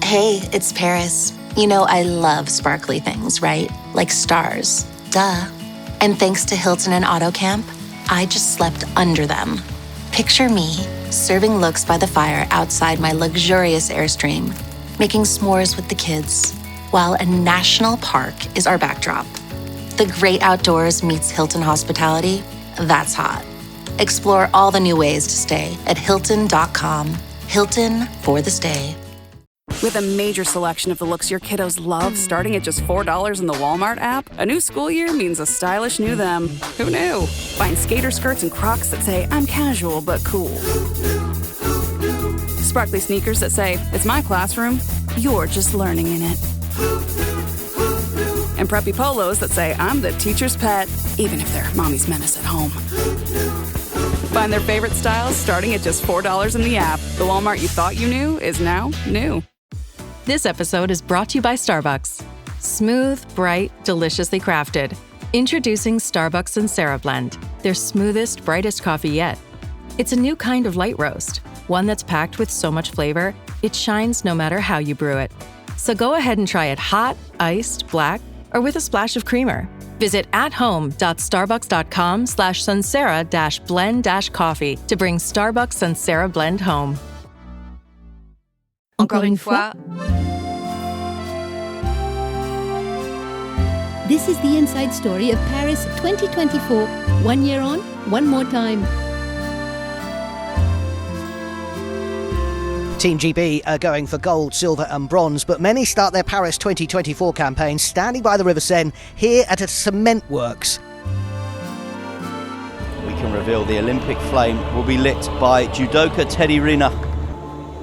Hey, it's Paris. You know, I love sparkly things, right? Like stars. Duh. And thanks to Hilton and AutoCamp, I just slept under them. Picture me, serving looks by the fire outside my luxurious Airstream, making s'mores with the kids, while a national park is our backdrop. The great outdoors meets Hilton hospitality. That's hot. Explore all the new ways to stay at Hilton.com. Hilton for the stay. With a major selection of the looks your kiddos love starting at just $4 in the Walmart app, a new school year means a stylish new them. Who knew? Find skater skirts and Crocs that say, I'm casual but cool. Sparkly sneakers that say, it's my classroom, you're just learning in it. And preppy polos that say, I'm the teacher's pet, even if they're mommy's menace at home. Find their favorite styles starting at just $4 in the app. The Walmart you thought you knew is now new. This episode is brought to you by Starbucks. Smooth, bright, deliciously crafted. Introducing Starbucks Sansera Blend, their smoothest, brightest coffee yet. It's a new kind of light roast, one that's packed with so much flavor, it shines no matter how you brew it. So go ahead and try it hot, iced, black, or with a splash of creamer. Visit athome.starbucks.com/Sansera-blend-coffee to bring Starbucks Sansera Blend home. Encore une fois. This is the inside story of Paris 2024. 1 year on, one more time. Team GB are going for gold, silver and bronze, but many start their Paris 2024 campaign standing by the River Seine here at a cement works. We can reveal the Olympic flame will be lit by judoka Teddy Riner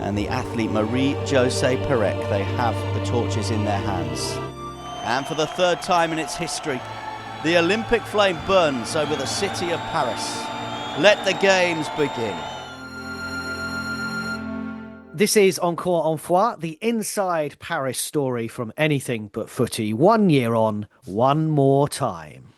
and the athlete Marie-José Pérec. They have the torches in their hands. And for the third time in its history, the Olympic flame burns over the city of Paris. Let the games begin. This is Encore Une Fois, the inside Paris story from Anything But Footy. 1 year on, one more time.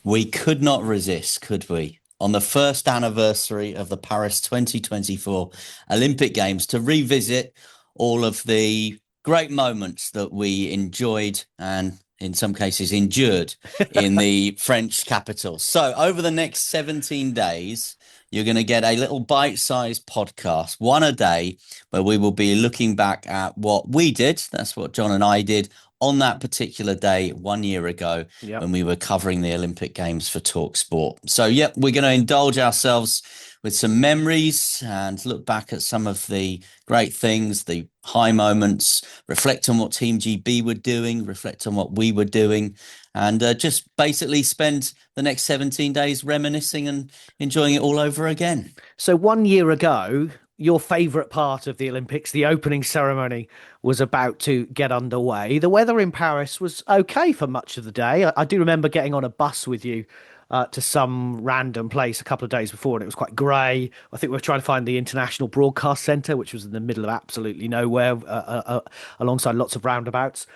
We could not resist, could we? On the first anniversary of the Paris 2024 Olympic Games, to revisit all of the great moments that we enjoyed and in some cases endured in the French capital. So over the next 17 days, you're going to get a little bite-sized podcast, one a day, where we will be looking back at what we did. That's what John and I did on that particular day 1 year ago when we were covering the Olympic Games for TalkSport. So, we're going to indulge ourselves with some memories and look back at some of the great things, the high moments, reflect on what Team GB were doing, reflect on what we were doing, and just basically spend the next 17 days reminiscing and enjoying it all over again. So 1 year ago, your favourite part of the Olympics, the opening ceremony, was about to get underway. The weather in Paris was okay for much of the day. I do remember getting on a bus with you to some random place a couple of days before, and it was quite grey. I think we were trying to find the International Broadcast Centre, which was in the middle of absolutely nowhere, alongside lots of roundabouts.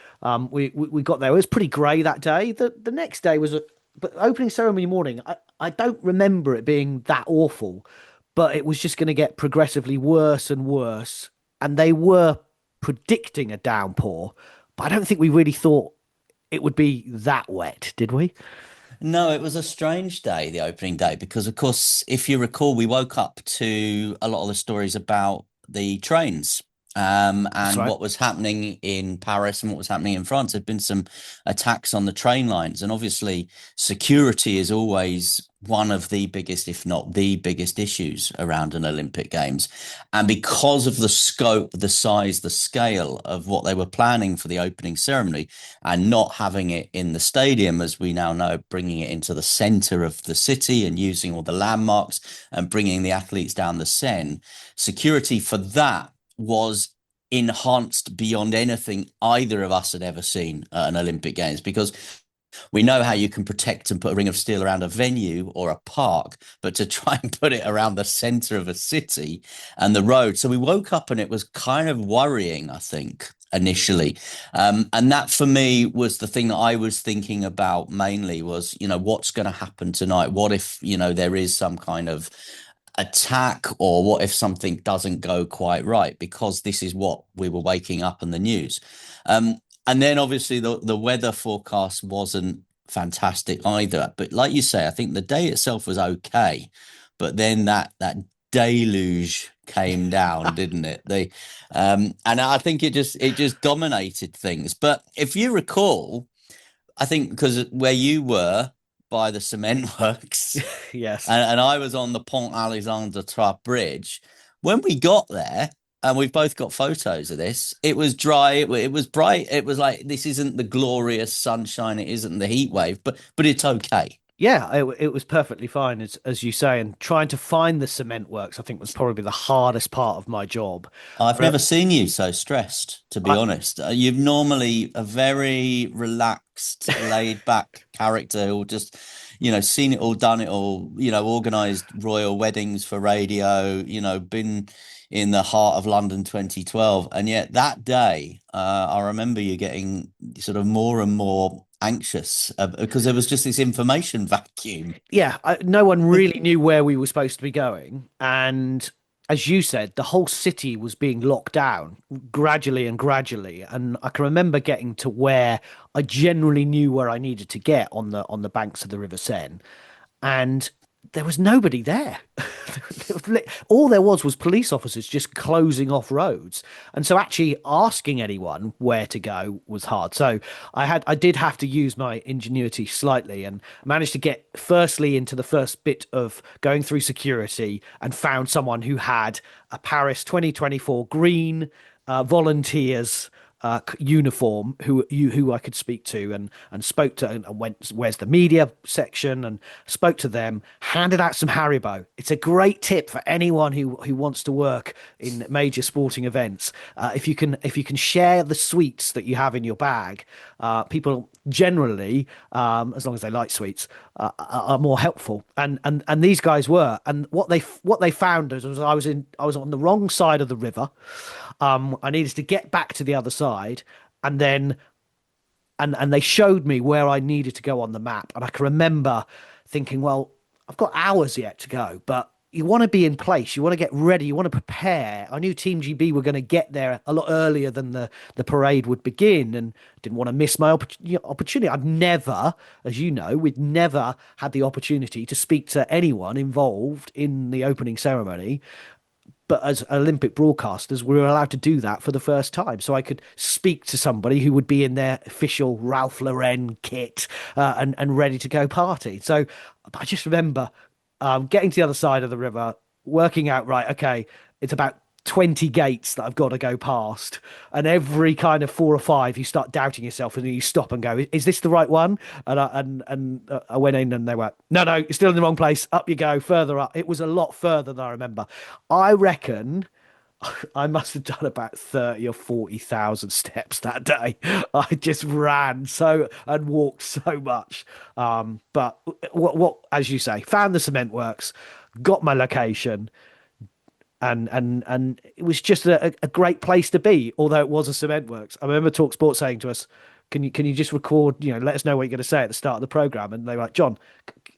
We got there. It was pretty grey that day. The next day was but opening ceremony morning. I don't remember it being that awful, but it was just going to get progressively worse and worse. And they were predicting a downpour, but I don't think we really thought it would be that wet, did we? No, it was a strange day, the opening day, because, of course, if you recall, we woke up to a lot of the stories about the trains and what was happening in Paris and what was happening in France. There had been some attacks on the train lines, and obviously security is always one of the biggest, if not the biggest, issues around an Olympic Games. And because of the scope, the size, the scale of what they were planning for the opening ceremony and not having it in the stadium, as we now know, bringing it into the centre of the city and using all the landmarks and bringing the athletes down the Seine, security for that was enhanced beyond anything either of us had ever seen at an Olympic Games, because we know how you can protect and put a ring of steel around a venue or a park, but to try and put it around the centre of a city and the road. So we woke up and it was kind of worrying, I think, initially. And that for me was the thing that I was thinking about mainly was, what's going to happen tonight? What if, there is some kind of attack, or what if something doesn't go quite right, because this is what we were waking up in the news. And then obviously the weather forecast wasn't fantastic either. But like you say, I think the day itself was okay, but then that deluge came down, didn't it? And I think it just dominated things. But if you recall, I think because where you were by the cement works, Yes. and I was on the Pont Alexandre Trapp Bridge. When we got there, and we've both got photos of this, it was dry, it was bright, it was like, this isn't the glorious sunshine, it isn't the heat wave, but it's okay. Yeah, it was perfectly fine, as you say. And trying to find the cement works, I think, was probably the hardest part of my job. I've Re- never seen you so stressed, to be I, honest. You've normally a very relaxed, laid back character who just, seen it all, done it all, organized royal weddings for radio, been in the heart of London 2012. And yet that day, I remember you getting sort of more and more anxious because there was just this information vacuum. yeah, no one really knew where we were supposed to be going. And as you said, the whole city was being locked down gradually and gradually. And I can remember getting to where I generally knew where I needed to get on the banks of the River Seine. And there was nobody there. All there was police officers just closing off roads. And so actually asking anyone where to go was hard. So I did have to use my ingenuity slightly and managed to get firstly into the first bit of going through security and found someone who had a Paris 2024 green volunteers uniform who I could speak to and spoke to and went where's the media section and spoke to them, handed out some Haribo. It's a great tip for anyone who wants to work in major sporting events. If you can share the sweets that you have in your bag, people generally, as long as they like sweets, are more helpful. And these guys were. And what they found was I was on the wrong side of the river. I needed to get back to the other side, and then and they showed me where I needed to go on the map. And I can remember thinking, well, I've got hours yet to go, but you want to be in place, you want to get ready, you want to prepare. I knew Team GB were going to get there a lot earlier than the parade would begin, and didn't want to miss my opportunity. I'd never, as you know, we'd never had the opportunity to speak to anyone involved in the opening ceremony, but as Olympic broadcasters, we were allowed to do that for the first time. So I could speak to somebody who would be in their official Ralph Lauren kit and ready to go party. So I just remember getting to the other side of the river, working out, right, okay, it's about 20 gates that I've got to go past. And every kind of four or five, you start doubting yourself and then you stop and go, is this the right one? And I went in and they were, no, you're still in the wrong place. Up you go, further up. It was a lot further than I remember. I reckon I must have done about 30 or 40,000 steps that day. I just ran so and walked so much. But as you say, found the cement works, got my location, and it was just a great place to be, although it was a cement works. I remember Talk Sport saying to us, can you just record, let us know what you're going to say at the start of the program? And they were like, John,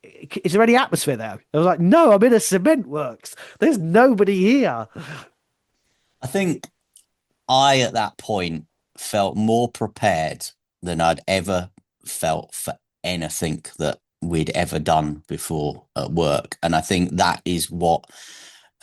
is there any atmosphere there? I was like, no, I'm in a cement works. There's nobody here. I think I, at that point, felt more prepared than I'd ever felt for anything that we'd ever done before at work. And I think that is what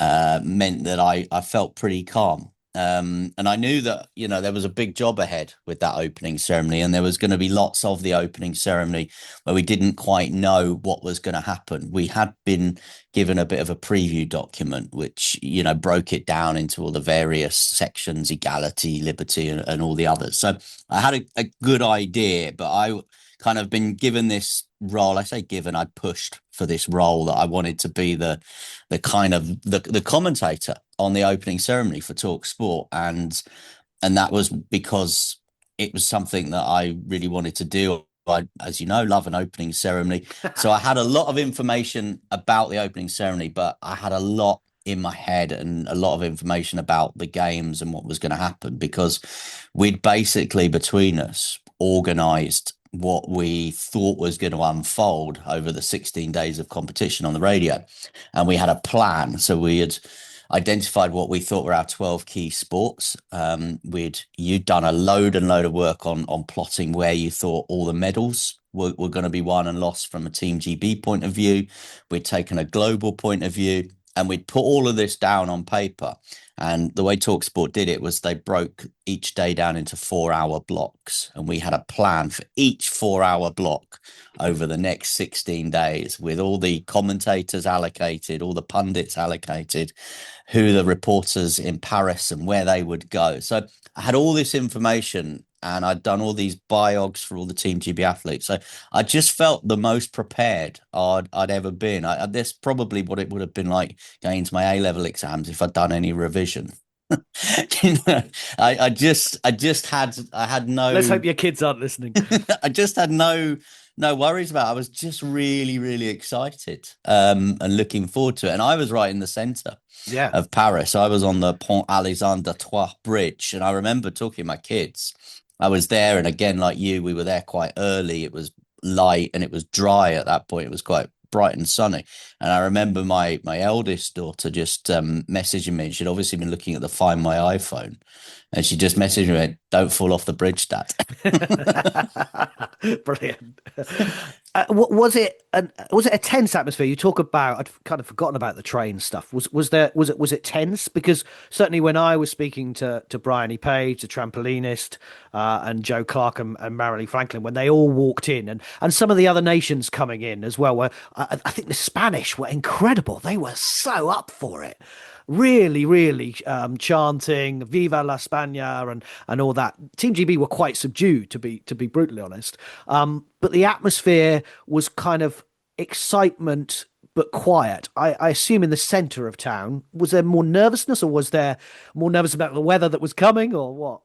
meant that I felt pretty calm. And I knew that, there was a big job ahead with that opening ceremony, and there was going to be lots of the opening ceremony where we didn't quite know what was going to happen. We had been given a bit of a preview document, which, broke it down into all the various sections, equality, liberty, and all the others. So I had a good idea, but I kind of been given this role. I say given, I pushed for this role that I wanted to be the kind of the commentator on the opening ceremony for Talk Sport, and that was because it was something that I really wanted to do. I, as you know, love an opening ceremony. So I had a lot of information about the opening ceremony, but I had a lot in my head and a lot of information about the games and what was going to happen, because we'd basically, between us, organized what we thought was going to unfold over the 16 days of competition on the radio. And we had a plan. So we had identified what we thought were our 12 key sports. You'd done a load of work on plotting where you thought all the medals were going to be won and lost from a Team GB point of view. We'd taken a global point of view, and we'd put all of this down on paper. And the way TalkSport did it was they broke each day down into 4-hour blocks. And we had a plan for each 4-hour block over the next 16 days, with all the commentators allocated, all the pundits allocated, who the reporters in Paris and where they would go. So I had all this information, and I'd done all these biogs for all the Team GB athletes. So I just felt the most prepared I'd ever been. That's probably what it would have been like going into my A-level exams if I'd done any revision. I had no. Let's hope your kids aren't listening. I just had no worries about it. I was just really, really excited and looking forward to it. And I was right in the centre of Paris. I was on the Pont Alexandre Trois Bridge, and I remember talking to my kids. I was there, and again, like you, we were there quite early. It was light and it was dry at that point. It was quite bright and sunny. And I remember my eldest daughter just messaging me. She'd obviously been looking at the Find My iPhone, and she just messaged me, "Don't fall off the bridge, Dad." Brilliant. Was it a tense atmosphere? You talk about, I'd kind of forgotten about the train stuff. Was it tense? Because certainly when I was speaking to Bryony Page, the trampolinist, and Joe Clark and Marilee Franklin, when they all walked in, and some of the other nations coming in as well, were I think the Spanish were incredible. They were so up for it. Really, really chanting "Viva la España" and all that. Team GB were quite subdued, to be brutally honest. But the atmosphere was kind of excitement, but quiet. I assume in the centre of town. Was there more nervousness, or was there more nervous about the weather that was coming, or what?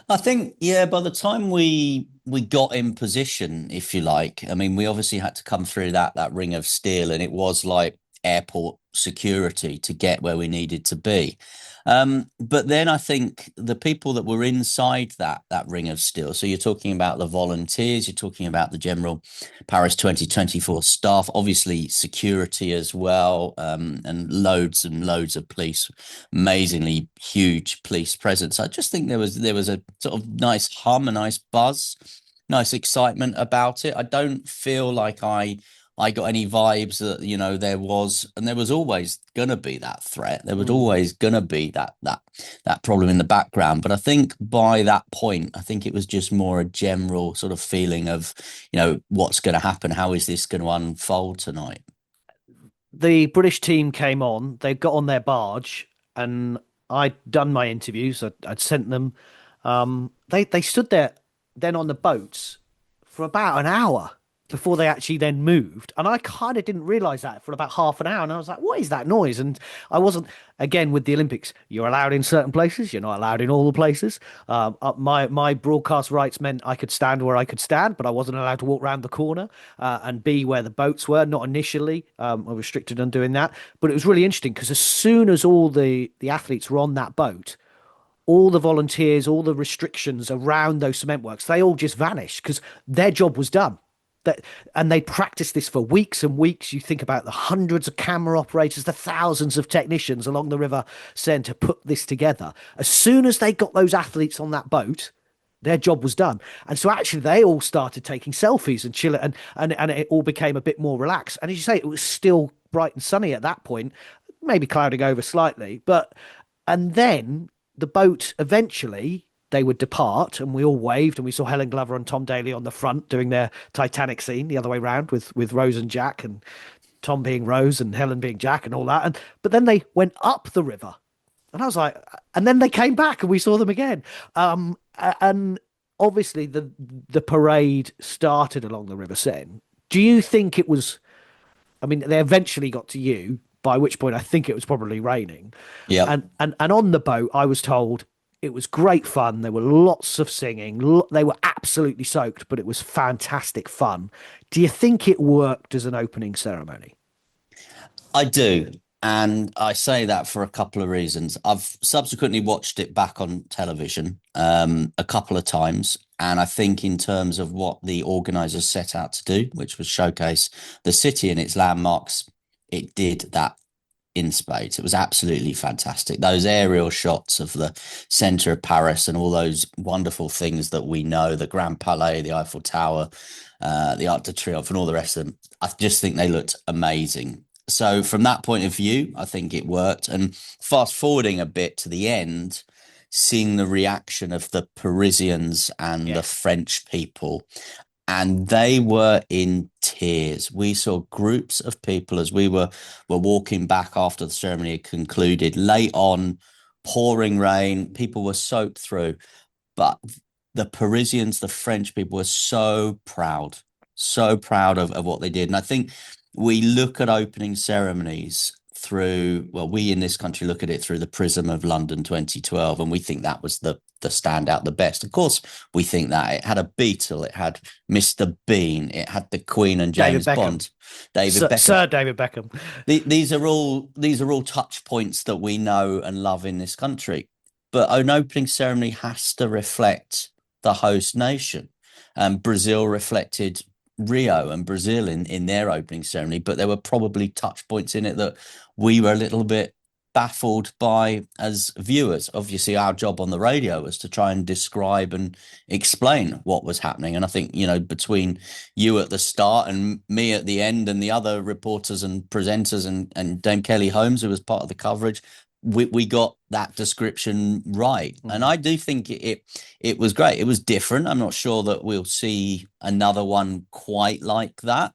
I think, yeah, by the time we got in position, if you like, I mean, we obviously had to come through that ring of steel, and it was like airport security to get where we needed to be. But then I think the people that were inside that ring of steel, so you're talking about the volunteers, you're talking about the general Paris 2024 staff, obviously security as well, and loads of police, amazingly huge police presence. I just think there was a sort of nice hum, a nice buzz, nice excitement about it. I don't feel like I got any vibes that, there was always going to be that threat. There was always going to be that problem in the background. But I think by that point, I think it was just more a general sort of feeling of, what's going to happen? How is this going to unfold tonight? The British team came on, they got on their barge, and I'd done my interviews. I'd sent them. They stood there then on the boats for about an hour before they actually then moved. And I kind of didn't realize that for about half an hour. And I was like, what is that noise? And I wasn't, again, with the Olympics, you're allowed in certain places. You're not allowed in all the places. My broadcast rights meant I could stand where I could stand, but I wasn't allowed to walk around the corner and be where the boats were. Not initially. I was restricted on doing that. But it was really interesting because as soon as all the athletes were on that boat, all the volunteers, all the restrictions around those cement works, they all just vanished because their job was done. And they practiced this for weeks and weeks. You think about the hundreds of camera operators, the thousands of technicians along the River Seine to put this together. As soon as they got those athletes on that boat, their job was done. And so actually they all started taking selfies and chill and it all became a bit more relaxed. And as you say, it was still bright and sunny at that point, maybe clouding over slightly. And then the boat eventually, they would depart, and we all waved, and we saw Helen Glover and Tom Daley on the front doing their Titanic scene the other way round with Rose and Jack, and Tom being Rose and Helen being Jack and all that. But then they went up the river, and I was like, and then they came back, and we saw them again. And obviously the parade started along the River Seine. Do you think it was? I mean, they eventually got to you, by which point I think it was probably raining. Yeah. And on the boat, I was told, it was great fun. There were lots of singing. They were absolutely soaked, but it was fantastic fun. Do you think it worked as an opening ceremony? I do. And I say that for a couple of reasons. I've subsequently watched it back on television a couple of times. And I think in terms of what the organisers set out to do, which was showcase the city and its landmarks, it did that in spades. It was absolutely fantastic. Those aerial shots of the centre of Paris and all those wonderful things that we know, the Grand Palais, the Eiffel Tower, the Arc de Triomphe and all the rest of them. I just think they looked amazing. So from that point of view, I think it worked. And fast forwarding a bit to the end, seeing the reaction of the Parisians and the French people, and they were in tears. We saw groups of people as we were walking back after the ceremony had concluded, late on, pouring rain. People were soaked through, but the Parisians, the French people were so proud of what they did. And I think we look at opening ceremonies through, well, we in this country look at it through the prism of London 2012, and we think that was the standout, the best. Of course, we think that it had a Beatle, it had Mr. Bean, it had the Queen and James Bond, David Beckham, Sir David Beckham. These are all touch points that we know and love in this country. But an opening ceremony has to reflect the host nation. Brazil reflected Rio and Brazil in their opening ceremony, but there were probably touch points in it that we were a little bit baffled by as viewers. Obviously, our job on the radio was to try and describe and explain what was happening. And I think, between you at the start and me at the end and the other reporters and presenters and Dame Kelly Holmes, who was part of the coverage, we got that description right. And I do think it was great. It was different. I'm not sure that we'll see another one quite like that.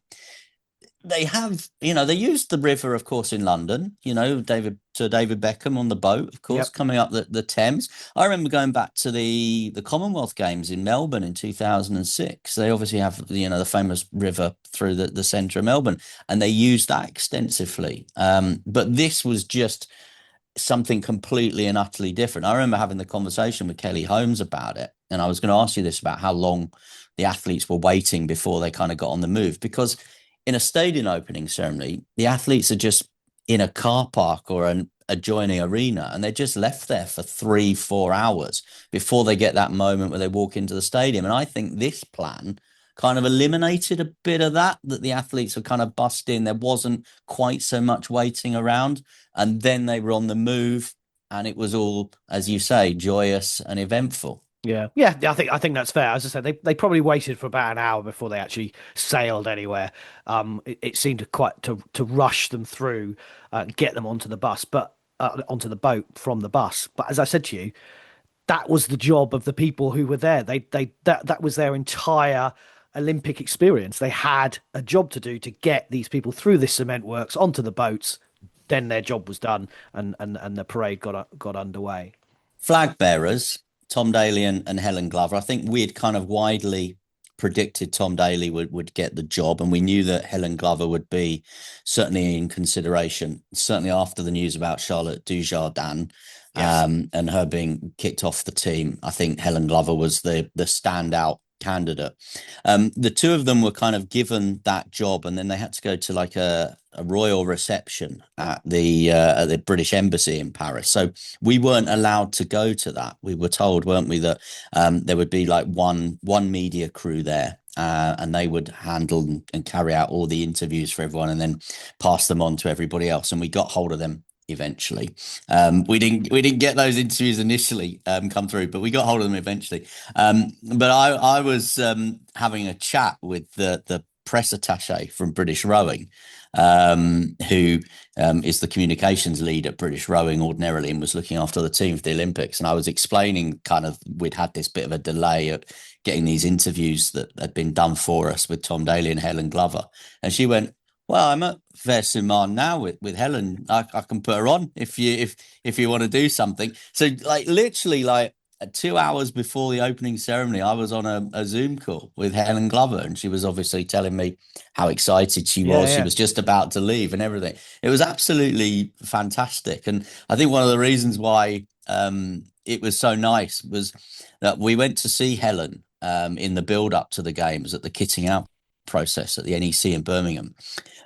They have, they used the river, of course, in London, David Beckham on the boat, of course, coming up the Thames. I remember going back to the Commonwealth Games in Melbourne in 2006. They obviously have, the famous river through the centre of Melbourne, and they used that extensively. But this was just something completely and utterly different. I remember having the conversation with Kelly Holmes about it, and I was going to ask you this about how long the athletes were waiting before they kind of got on the move, because in a stadium opening ceremony, the athletes are just in a car park or an adjoining arena, and they're just left there for 3-4 hours before they get that moment where they walk into the stadium. And I think this plan kind of eliminated a bit of that the athletes were kind of bussed in. There wasn't quite so much waiting around, and then they were on the move, and it was all, as you say, joyous and eventful. Yeah. I think that's fair. As I said, they probably waited for about an hour before they actually sailed anywhere. It seemed to rush them through, get them onto the bus, but onto the boat from the bus. But as I said to you, that was the job of the people who were there. That was their entire Olympic experience. They had a job to do to get these people through this cement works onto the boats. Then their job was done, and the parade got underway. Flag bearers, Tom Daley and Helen Glover. I think we had kind of widely predicted Tom Daley would get the job, and we knew that Helen Glover would be certainly in consideration, certainly after the news about Charlotte Dujardin. Yes. And her being kicked off the team. I think Helen Glover was the standout candidate. The two of them were kind of given that job, and then they had to go to like a royal reception at the British Embassy in Paris. So we weren't allowed to go to that. We were told, weren't we, that there would be like one media crew there, and they would handle and carry out all the interviews for everyone and then pass them on to everybody else. And we got hold of them eventually. We didn't get those interviews initially come through, but we got hold of them eventually. But I was having a chat with the press attaché from British Rowing, who is the communications lead at British Rowing ordinarily and was looking after the team for the Olympics. And I was explaining kind of we'd had this bit of a delay at getting these interviews that had been done for us with Tom Daley and Helen Glover. And she went, well, I'm at Versailles now with Helen. I can put her on if you want to do something. So like literally like 2 hours before the opening ceremony, I was on a Zoom call with Helen Glover, and she was obviously telling me how excited she was. Yeah. She was just about to leave and everything. It was absolutely fantastic. And I think one of the reasons why it was so nice was that we went to see Helen in the build up to the games at the kitting out process at the NEC in Birmingham.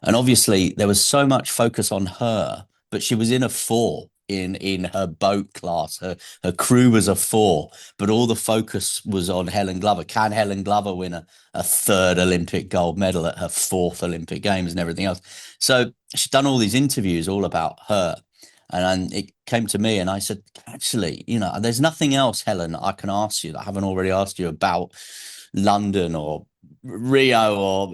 And obviously there was so much focus on her but she was in a 4 in her boat class. Her crew was a 4, but all the focus was on Helen Glover. Can Helen Glover win a third Olympic gold medal at her 4th Olympic Games and everything else? So she'd done all these interviews all about her. And it came to me and I said, actually, there's nothing else, Helen, I can ask you that I haven't already asked you about London or Rio or,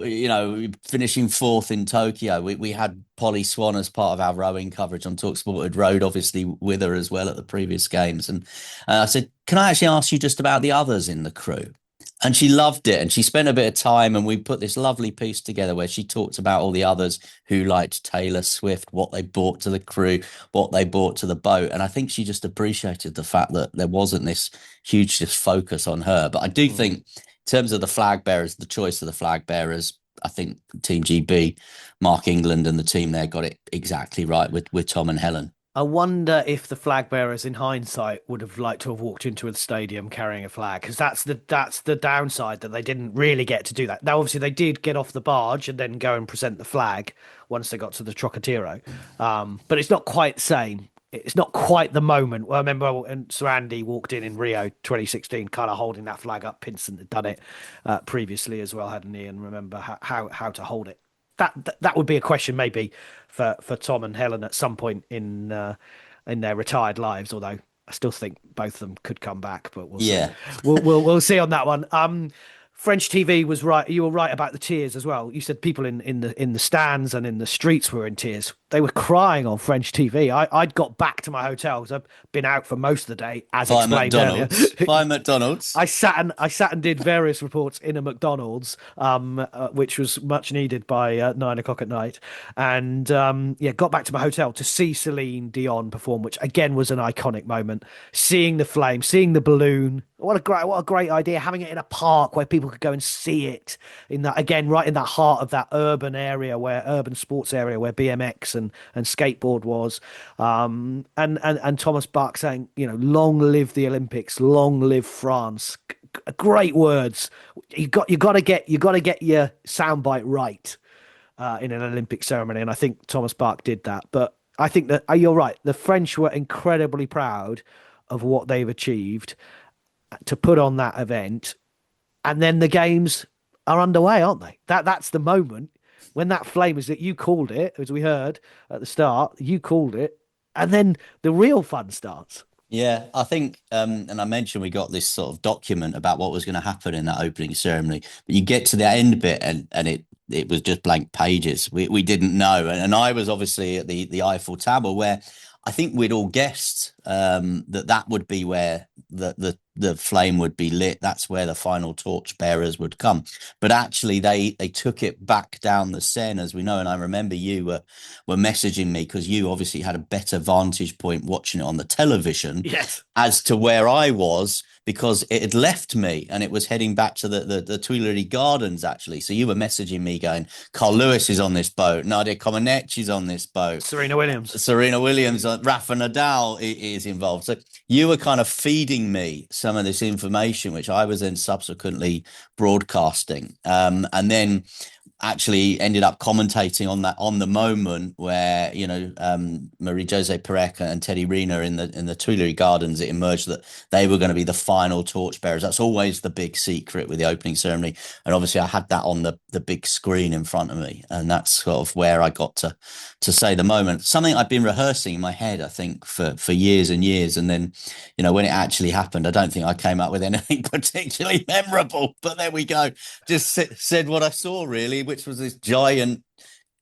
finishing 4th in Tokyo. We had Polly Swan as part of our rowing coverage on TalkSport, had rowed obviously with her as well at the previous games. And I said, can I actually ask you just about the others in the crew? And she loved it. And she spent a bit of time and we put this lovely piece together where she talked about all the others who liked Taylor Swift, what they brought to the crew, what they brought to the boat. And I think she just appreciated the fact that there wasn't this huge focus on her. But I do think in terms of the flag bearers, the choice of the flag bearers, I think Team GB, Mark England and the team there got it exactly right with Tom and Helen. I wonder if the flag bearers, in hindsight, would have liked to have walked into a stadium carrying a flag, because that's the downside, that they didn't really get to do that. Now, obviously, they did get off the barge and then go and present the flag once they got to the Trocadero, but it's not quite the same. It's not quite the moment. Well, I remember when Sir Andy walked in Rio 2016, kind of holding that flag up. Pinsent had done it previously as well, hadn't he? And remember how to hold it. That would be a question maybe for Tom and Helen at some point in their retired lives. Although I still think both of them could come back, but we'll see. We'll see on that one. French TV was right. You were right about the tears as well. You said people in the stands and in the streets were in tears. They were crying on French TV. I'd got back to my hotel because I've been out for most of the day, as explained earlier. By McDonald's. I sat and did various reports in a McDonald's, which was much needed by 9 o'clock at night, and got back to my hotel to see Celine Dion perform, which again was an iconic moment. Seeing the flame, seeing the balloon. What a great idea, having it in a park where people could go and see it right in that heart of that urban sports area where BMX and skateboard was. And Thomas Bach saying, long live the Olympics, long live France. Great words. You got to get your soundbite right in an Olympic ceremony, and I think Thomas Bach did that. But I think that you're right. The French were incredibly proud of what they've achieved to put on that event, and then the games are underway, aren't they? That's the moment when that flame is that you called it, as we heard at the start. You called it, and then the real fun starts. Yeah, I think, and I mentioned we got this sort of document about what was going to happen in that opening ceremony, but you get to the end bit and it was just blank pages. We didn't know, and I was obviously at the Eiffel Tower, where I think we'd all guessed that would be where the flame would be lit. That's where the final torch bearers would come. But actually, they took it back down the Seine, as we know. And I remember you were messaging me because you obviously had a better vantage point watching it on the television, yes, as to where I was, because it had left me and it was heading back to the Tuileries Gardens, actually. So you were messaging me going, Carl Lewis is on this boat, Nadia Comaneci's on this boat, Serena Williams, Rafa Nadal is involved. So you were kind of feeding me some of this information, which I was then subsequently broadcasting, and then actually ended up commentating on the moment where Marie-José Pérec and Teddy Riner in the Tuileries Gardens, it emerged that they were going to be the final torchbearers. That's always the big secret with the opening ceremony, and obviously I had that on the big screen in front of me, and that's sort of where I got to say the moment. Something I've been rehearsing in my head, I think, for years and years, and then when it actually happened, I don't think I came up with anything particularly memorable, but there we go. Just said what I saw, really, which was this giant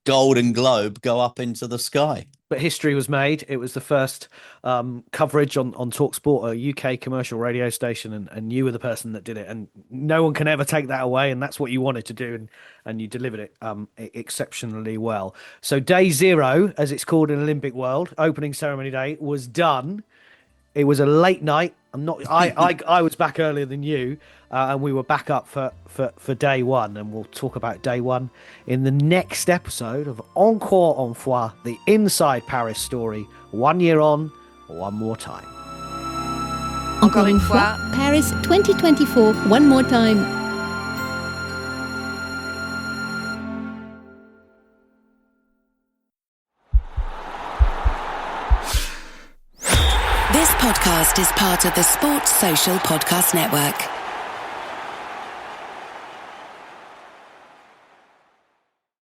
golden globe go up into the sky. But history was made. It was the first coverage on TalkSport, a UK commercial radio station, and you were the person that did it. And no one can ever take that away, and that's what you wanted to do, and you delivered it exceptionally well. So day 0, as it's called in Olympic world, opening ceremony day, was done. It was a late night. I was back earlier than you, and we were back up for day 1, and we'll talk about day 1 in the next episode of Encore Une Fois, the Inside Paris story. 1 year on, one more time. Encore une fois, Paris 2024, one more time. podcast is part of the Sports Social Podcast Network.